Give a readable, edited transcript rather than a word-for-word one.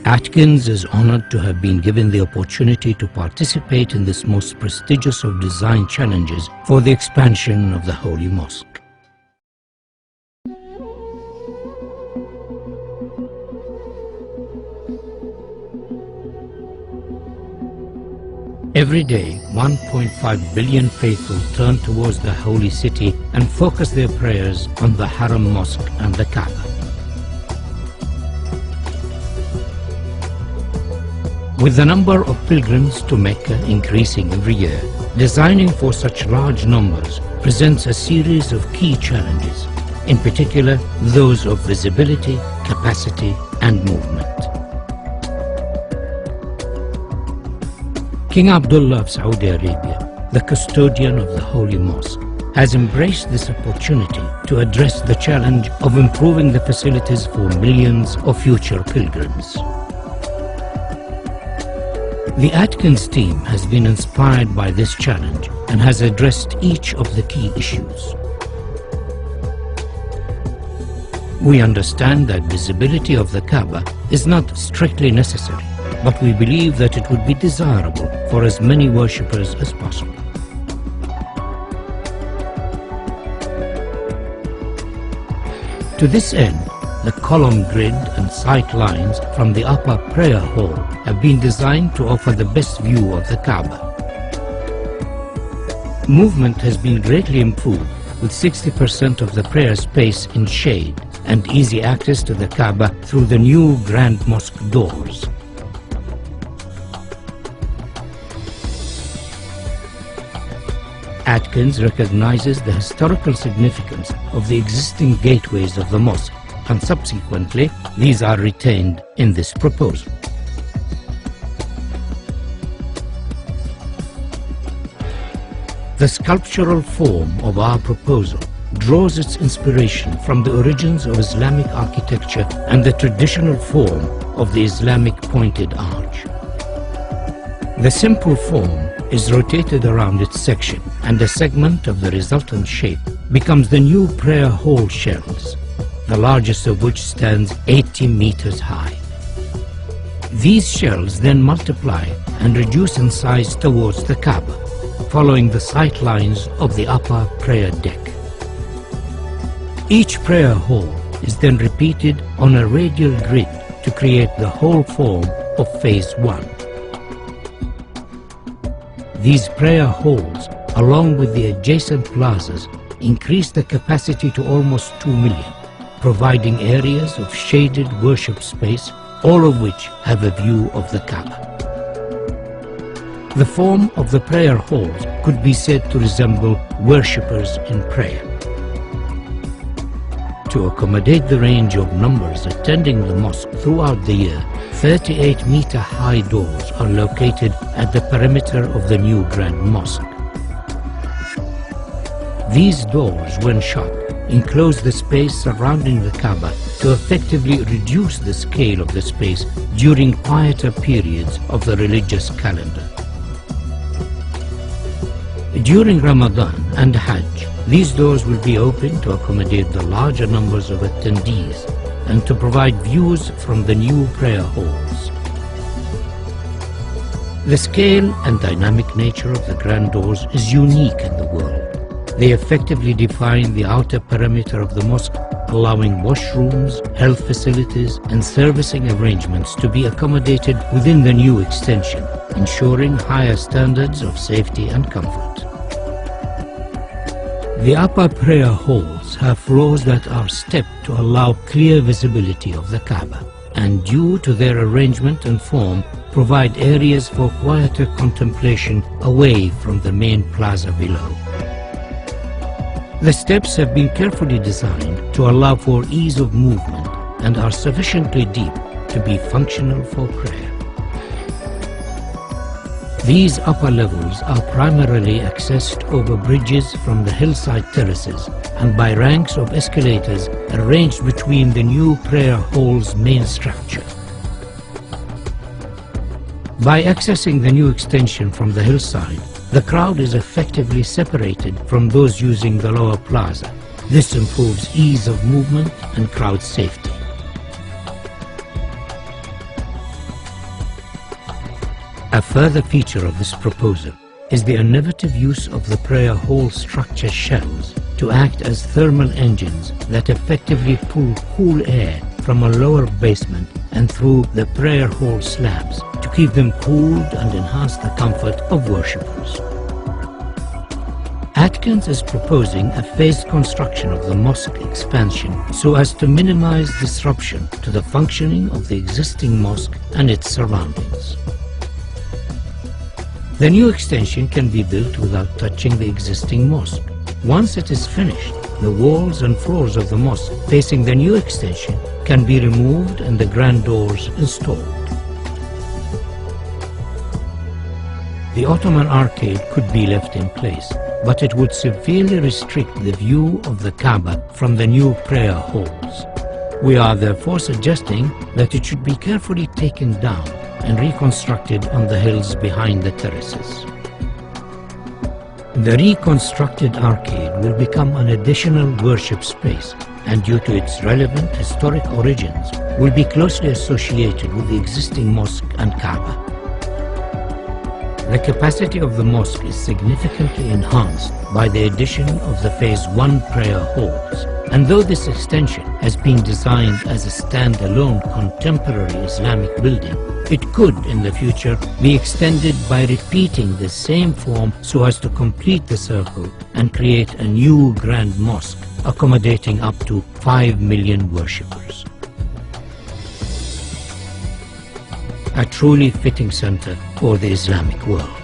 Atkins is honored to have been given the opportunity to participate in this most prestigious of design challenges for the expansion of the Holy Mosque. Every day, 1.5 billion faithful turn towards the holy city and focus their prayers on the Haram Mosque and the Kaaba. With the number of pilgrims to Mecca increasing every year, designing for such large numbers presents a series of key challenges, in particular those of visibility, capacity and movement. King Abdullah of Saudi Arabia, the custodian of the Holy Mosque, has embraced this opportunity to address the challenge of improving the facilities for millions of future pilgrims. The Atkins team has been inspired by this challenge and has addressed each of the key issues. We understand that visibility of the Kaaba is not strictly necessary, but we believe that it would be desirable for as many worshippers as possible. To this end, the column grid and sight lines from the upper prayer hall have been designed to offer the best view of the Kaaba. Movement has been greatly improved, with 60% of the prayer space in shade and easy access to the Kaaba through the new Grand Mosque doors. Atkins recognizes the historical significance of the existing gateways of the mosque, and subsequently these are retained in this proposal. The sculptural form of our proposal draws its inspiration from the origins of Islamic architecture and the traditional form of the Islamic pointed arch. The simple form is rotated around its section, and a segment of the resultant shape becomes the new prayer hall shells, the largest of which stands 80 meters high. These shells then multiply and reduce in size towards the Kaaba, following the sight lines of the upper prayer deck. Each prayer hall is then repeated on a radial grid to create the whole form of Phase 1. These prayer halls, along with the adjacent plazas, increase the capacity to almost 2 million, providing areas of shaded worship space, all of which have a view of the Kaaba. The form of the prayer halls could be said to resemble worshippers in prayer. To accommodate the range of numbers attending the mosque throughout the year, 38-meter-high doors are located at the perimeter of the new Grand Mosque. These doors, when shut, enclose the space surrounding the Kaaba to effectively reduce the scale of the space during quieter periods of the religious calendar. During Ramadan and Hajj, these doors will be open to accommodate the larger numbers of attendees and to provide views from the new prayer halls. The scale and dynamic nature of the grand doors is unique in the world. They effectively define the outer perimeter of the mosque, allowing washrooms, health facilities and servicing arrangements to be accommodated within the new extension, ensuring higher standards of safety and comfort. The upper prayer halls have floors that are stepped to allow clear visibility of the Kaaba, and due to their arrangement and form, provide areas for quieter contemplation away from the main plaza below. The steps have been carefully designed to allow for ease of movement and are sufficiently deep to be functional for prayer. These upper levels are primarily accessed over bridges from the hillside terraces and by ranks of escalators arranged between the new prayer hall's main structure. By accessing the new extension from the hillside, the crowd is effectively separated from those using the lower plaza. This improves ease of movement and crowd safety. A further feature of this proposal is the innovative use of the prayer hall structure shells to act as thermal engines that effectively pull cool air from a lower basement and through the prayer hall slabs to keep them cooled and enhance the comfort of worshippers. Atkins is proposing a phased construction of the mosque expansion so as to minimize disruption to the functioning of the existing mosque and its surroundings. The new extension can be built without touching the existing mosque. Once it is finished, the walls and floors of the mosque facing the new extension can be removed and the grand doors installed. The Ottoman arcade could be left in place, but it would severely restrict the view of the Kaaba from the new prayer halls. We are therefore suggesting that it should be carefully taken down and reconstructed on the hills behind the terraces. The reconstructed arcade will become an additional worship space and due to its relevant historic origins will be closely associated with the existing mosque and Kaaba. The capacity of the mosque is significantly enhanced by the addition of the Phase 1 prayer halls, and though this extension has been designed as a stand-alone contemporary Islamic building, it could in the future be extended by repeating the same form so as to complete the circle and create a new grand mosque accommodating up to 5 million worshippers. A truly fitting center for the Islamic world.